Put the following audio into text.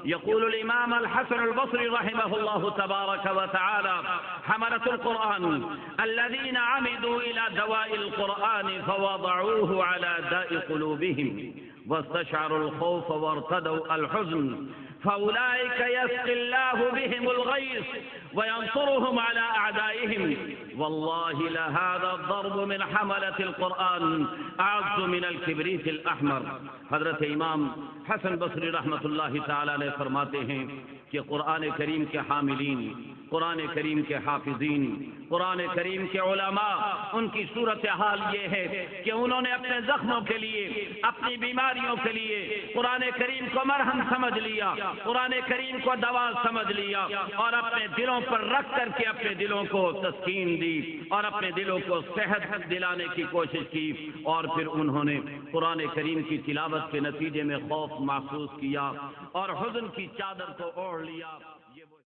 يقول الإمام الحسن البصري رحمه الله تبارك وتعالى: حملة القرآن الذين عمدوا إلى دواء القرآن فوضعوه على داء قلوبهم واستشعروا الخوف وارتدوا الحزن، فأولئك يسقي الله بهم الغيث وينصرهم على أعدائهم. والله لهذا الضرب من حملة القرآن أعز من الكبريت الأحمر. حضرت امام حسن بصری رحمۃ اللہ تعالی علیہ فرماتے ہیں کہ قرآن کریم کے حاملین، قرآن کریم کے حافظین، قرآن کریم کے علماء، ان کی صورتحال یہ ہے کہ انہوں نے اپنے زخموں کے لیے، اپنی بیماریوں کے لیے قرآن کریم کو مرہم سمجھ لیا، قرآن کریم کو دوا سمجھ لیا، اور اپنے دلوں پر رکھ کر کے اپنے دلوں کو تسکین دی اور اپنے دلوں کو صحت دلانے کی کوشش کی، اور پھر انہوں نے قرآن کریم کی تلاوت کے نتیجے میں خوف محسوس کیا اور حزن کی چادر کو اوڑھ لیا.